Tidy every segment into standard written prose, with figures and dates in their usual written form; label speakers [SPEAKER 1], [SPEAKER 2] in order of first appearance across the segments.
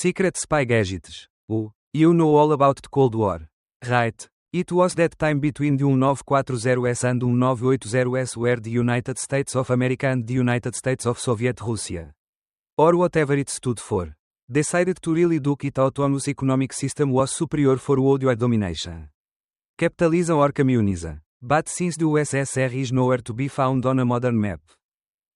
[SPEAKER 1] Secret spy gadgets. You know all about the Cold War. Right. It was that time between the 1940s and 1980s where the United States of America and the United States of Soviet Russia, or whatever it stood for, decided to really do it out on whose economic system was superior for worldwide domination. Capitalism or communism. But since the USSR is nowhere to be found on a modern map,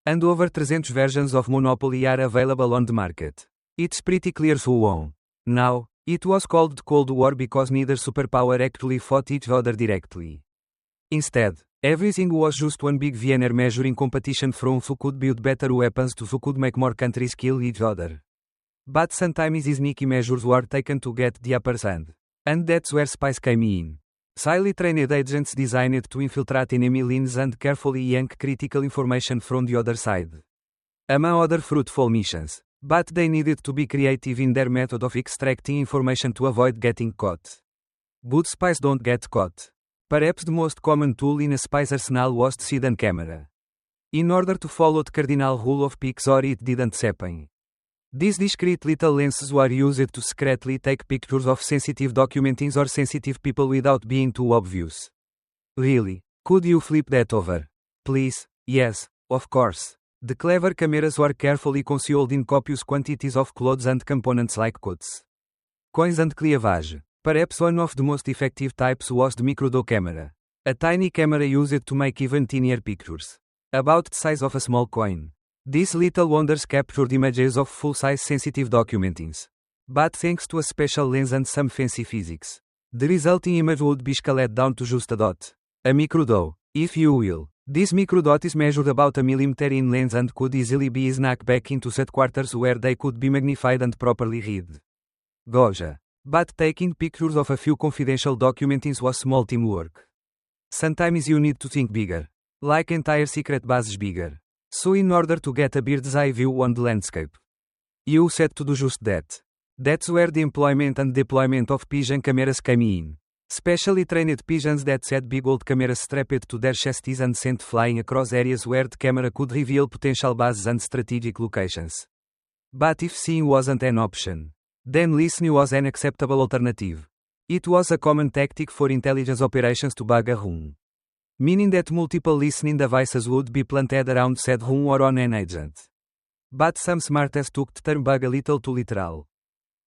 [SPEAKER 1] and over 300 versions of monopoly are available on the market, it's pretty clear who won. Now, it was called the Cold War because neither superpower actually fought each other directly. Instead, everything was just one big Vienna measuring competition from who could build better weapons to who could make more countries kill each other. But sometimes these sneaky measures were taken to get the upper hand. And that's where spies came in. Highly trained agents designed to infiltrate enemy lines and carefully yank critical information from the other side. Among other fruitful missions. But they needed to be creative in their method of extracting information to avoid getting caught. But spies don't get caught. Perhaps the most common tool in a spy's arsenal was the hidden camera. In order to follow the cardinal rule of pics or it didn't happen. These discreet little lenses were used to secretly take pictures of sensitive documents or sensitive people without being too obvious. Really? Could you flip that over? Please? Yes, of course. The clever cameras were carefully concealed in copious quantities of clothes and components like coats, coins and cleavage. Perhaps one of the most effective types was the microdoe camera. A tiny camera used to make even tinier pictures. About the size of a small coin. These little wonders captured images of full-size sensitive documents. But thanks to a special lens and some fancy physics, the resulting image would be scaled down to just a dot. A microdoe, if you will. This microdot is measured about 1 millimeter in length and could easily be snapped back into set quarters where they could be magnified and properly read. Goja. But taking pictures of a few confidential documents was small teamwork. Sometimes you need to think bigger. Like entire secret bases bigger. So in order to get a bird's eye view on the landscape, you set to do just that. That's where the employment and deployment of pigeon cameras came in. Specially trained pigeons that had big old cameras strapped to their chests and sent flying across areas where the camera could reveal potential bases and strategic locations. But if seeing wasn't an option, then listening was an acceptable alternative. It was a common tactic for intelligence operations to bug a room. Meaning that multiple listening devices would be planted around said room or on an agent. But some smartass took the term bug a little too literal.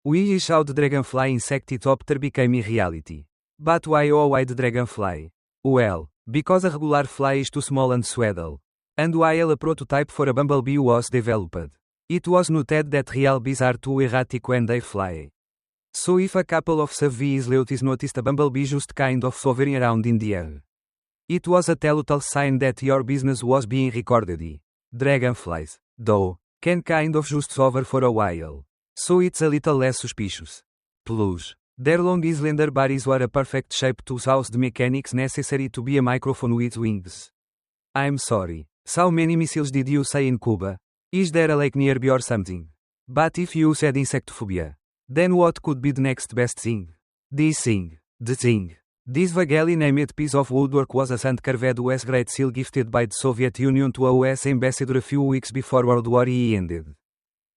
[SPEAKER 1] We is how the dragonfly insectopter became a reality. But why the dragonfly? Well, because a regular fly is too small and swaddle. And while a prototype for a bumblebee was developed, it was noted that real bees are too erratic when they fly. So if a couple of savvy sleuths noticed a bumblebee just kind of hovering around in the air, it was a telltale sign that your business was being recorded. Dragonflies, though, can kind of just hover for a while. So it's a little less suspicious. Plus, their long slender bodies were a perfect shape to house the mechanics necessary to be a microphone with wings. I'm sorry. So many missiles did you say in Cuba? Is there a lake nearby or something? But if you said insectophobia, then what could be the next best thing? This thing. The thing. This vaguely named piece of woodwork was a hand-carved US Great Seal gifted by the Soviet Union to a US ambassador a few weeks before World War I ended.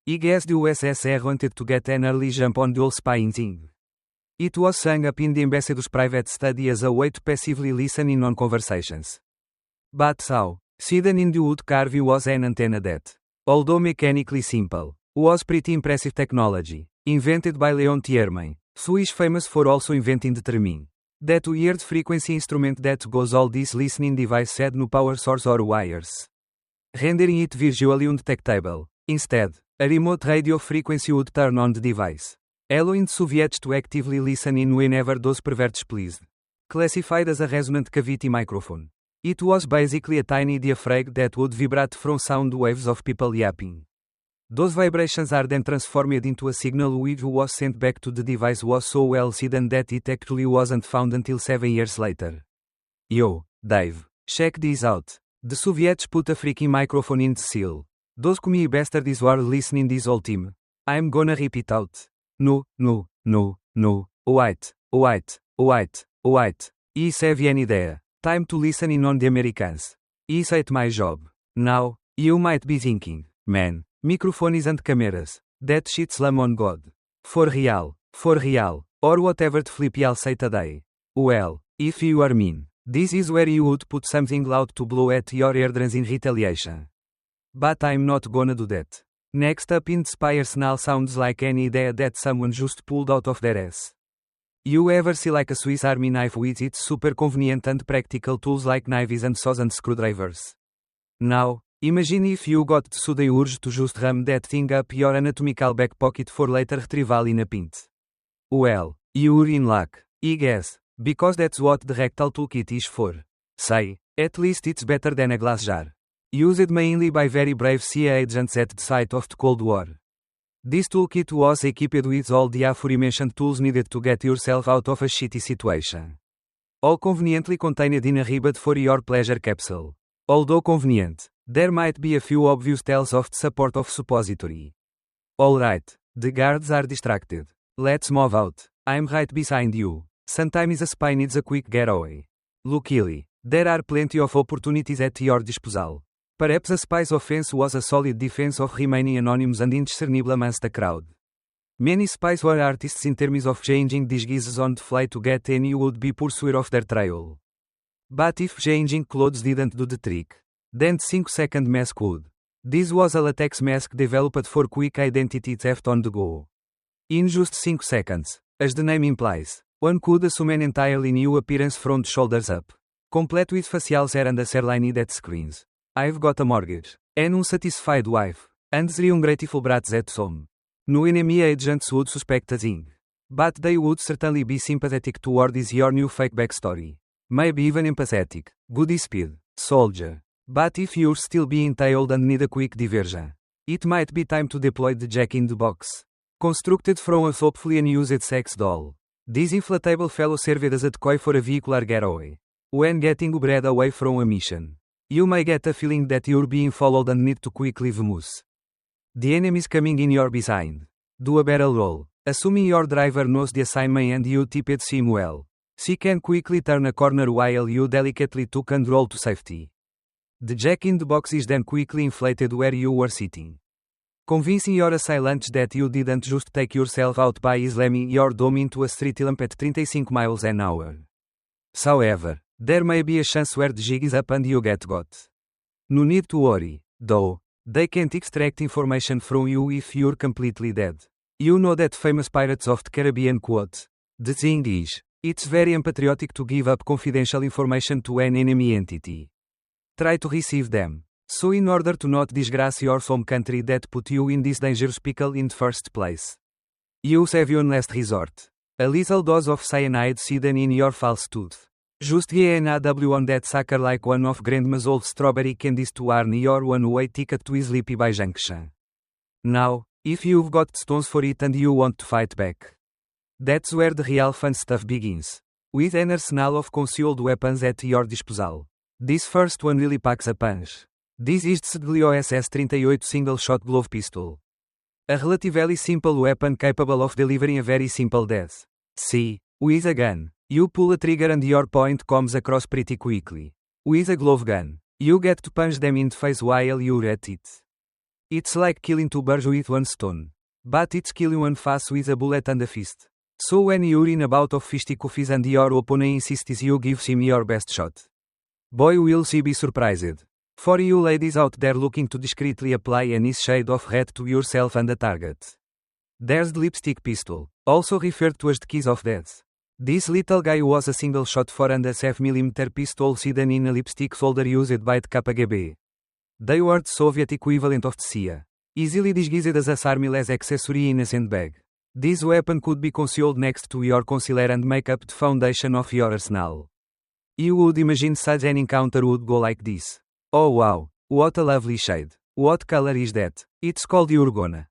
[SPEAKER 1] I guess the USSR wanted to get an early jump on the whole spying thing. It was hung up in the ambassador's private study as a way to passively listen in on conversations. But so, hidden in the wood carving was an antenna that, although mechanically simple, was pretty impressive technology, invented by Leon Tierman, who is famous for also inventing the termin. That weird frequency instrument that goes all this listening device had no power source or wires, rendering it visually undetectable. Instead, a remote radio frequency would turn on the device, allowing the Soviets to actively listen in whenever those perverts pleased. Classified as a resonant cavity microphone, it was basically a tiny diaphragm that would vibrate from sound waves of people yapping. Those vibrations are then transformed into a signal which was sent back to the device was so well hidden that it actually wasn't found until 7 years later. Yo, Dave, check this out. The Soviets put a freaking microphone in the seal. Those commie bastards were listening this whole time. I'm gonna rip it out. No. Wait. Is have any idea? Time to listen in on the Americans. Is at my job. Now, you might be thinking, man. Microphones and cameras. That shit slam on God. For real, or whatever the flip you'll say today. Well, if you are mean, this is where you would put something loud to blow at your eardrums in retaliation. But I'm not gonna do that. Next up in the arsenal sounds like any idea that someone just pulled out of their ass. You ever see like a Swiss Army knife with its super convenient and practical tools like knives and saws and screwdrivers? Now, imagine if you got the sudden urge to just ram that thing up your anatomical back pocket for later retrieval in a pint. Well, you're in luck, I guess, because that's what the rectal toolkit is for. Say, at least it's better than a glass jar. Used mainly by very brave CIA agents at the site of the Cold War. This toolkit was equipped with all the aforementioned tools needed to get yourself out of a shitty situation. All conveniently contained in a ribbed for your pleasure capsule. Although convenient, there might be a few obvious tells of the support of suppository. Alright, the guards are distracted. Let's move out. I'm right behind you. Sometimes a spy needs a quick getaway. Luckily, there are plenty of opportunities at your disposal. Perhaps a spy's offense was a solid defense of remaining anonymous and indiscernible amongst the crowd. Many spies were artists in terms of changing disguises on the fly to get any would-be pursuer off their trail. But if changing clothes didn't do the trick, then the 5-second mask would. This was a latex mask developed for quick identity theft on the go. In just 5 seconds, as the name implies, one could assume an entirely new appearance from the shoulders up, complete with facials and a hairline that screens. I've got a mortgage, an unsatisfied wife, and 3 ungrateful brats at home. No enemy agents would suspect a thing. But they would certainly be sympathetic towards your new fake backstory. Maybe even empathetic. Good speed, soldier. But if you're still being tailed and need a quick diversion, it might be time to deploy the Jack-in-the-Box. Constructed from a thoughtfully unused sex doll. This inflatable fellow served as a decoy for a vehicular getaway. When getting Ubered away from a mission, you may get a feeling that you're being followed and need to quickly vamoose. The enemy's coming in your behind. Do a barrel roll, assuming your driver knows the assignment and you tipped him well. She can quickly turn a corner while you delicately tuck and roll to safety. The Jack-in-the-Box is then quickly inflated where you were sitting, convincing your assailants that you didn't just take yourself out by slamming your dome into a street lamp at 35 miles an hour. However, there may be a chance where the jig is up and you get got. No need to worry, though, they can't extract information from you if you're completely dead. You know that famous Pirates of the Caribbean quote? The thing is, it's very unpatriotic to give up confidential information to an enemy entity. Try to receive them. So in order to not disgrace your home country that put you in this dangerous pickle in the first place, use avion last resort. A little dose of cyanide hidden in your false tooth. Just animado on that sucker like one of grandma's old strawberry candies to earn your one-way ticket to Sleepy by Junction. Now, if you've got stones for it and you want to fight back, that's where the real fun stuff begins. With an arsenal of concealed weapons at your disposal. This first one really packs a punch. This is the SS-38 single-shot glove pistol. A relatively simple weapon capable of delivering a very simple death. See, with a gun, you pull a trigger and your point comes across pretty quickly. With a glove gun, you get to punch them in the face while you're at it. It's like killing 2 birds with 1 stone. But it's killing 1 face with a bullet and a fist. So when you're in a bout of fisticuffs and your opponent insists you give him your best shot, boy will she be surprised. For you ladies out there looking to discreetly apply any shade of red to yourself and the target, there's the lipstick pistol, also referred to as the kiss of death. This little guy was a single shot 4.5mm pistol hidden in a lipstick folder used by the KGB. They were the Soviet equivalent of the CIA, easily disguised as a harmless accessory in a sandbag. This weapon could be concealed next to your concealer and make up the foundation of your arsenal. You would imagine such an encounter would go like this. Oh wow, what a lovely shade. What color is that? It's called you're gonna,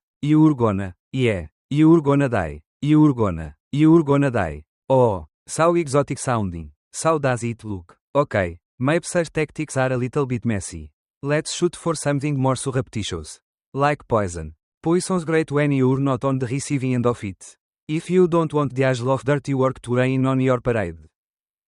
[SPEAKER 1] yeah, you're gonna die, you're gonna die. Oh, so exotic sounding. So does it look? Okay, maybe such tactics are a little bit messy. Let's shoot for something more surreptitious. Like poison. Poison's great when you're not on the receiving end of it. If you don't want the hassle of dirty work to rain on your parade,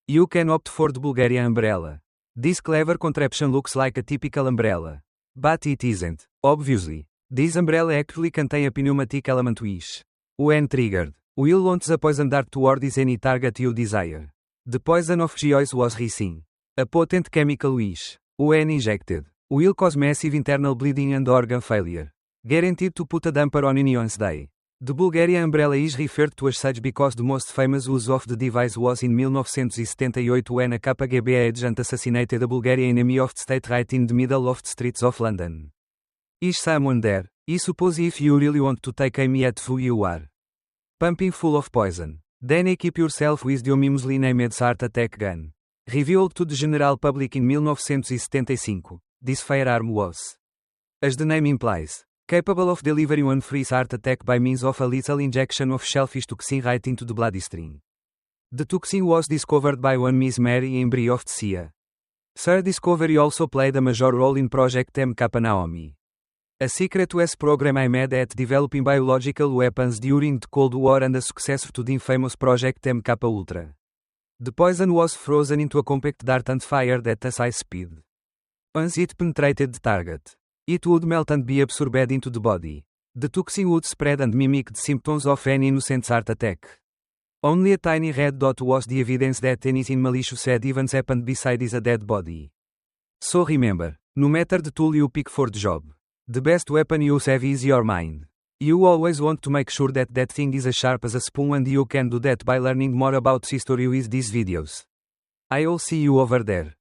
[SPEAKER 1] you can opt for the Bulgarian umbrella. This clever contraption looks like a typical umbrella. But it isn't, obviously. This umbrella actually contains a pneumatic element which When triggered, will launch a poison dart towards any target you desire. The poison of choice was rising. A potent chemical wish, when injected, will cause massive internal bleeding and organ failure. Guaranteed to put a damper on Union's Day. The Bulgarian umbrella is referred to as such because the most famous use of the device was in 1978 when a KGB agent assassinated a Bulgarian enemy of the state right in the middle of the streets of London. Is someone there? I suppose if you really want to take aim at who you are pumping full of poison, then equip yourself with the ominously named Heart Attack gun. Revealed to the general public in 1975, this firearm was, as the name implies, capable of delivering one free heart attack by means of a lethal injection of shellfish toxin right into the bloodstream. The toxin was discovered by one Miss Mary Embry of the CIA. Her discovery also played a major role in Project MK Naomi, a secret US program aimed at developing biological weapons during the Cold War and a successor to the infamous Project MK Ultra. The poison was frozen into a compact dart and fired at a high speed. Once it penetrated the target, it would melt and be absorbed into the body. The toxin would spread and mimic the symptoms of an innocent heart attack. Only a tiny red dot was the evidence that anything malicious had even happened besides a dead body. So remember, no matter the tool you pick for the job, the best weapon you have is your mind. You always want to make sure that that thing is as sharp as a spoon, and you can do that by learning more about history with these videos. I'll see you over there.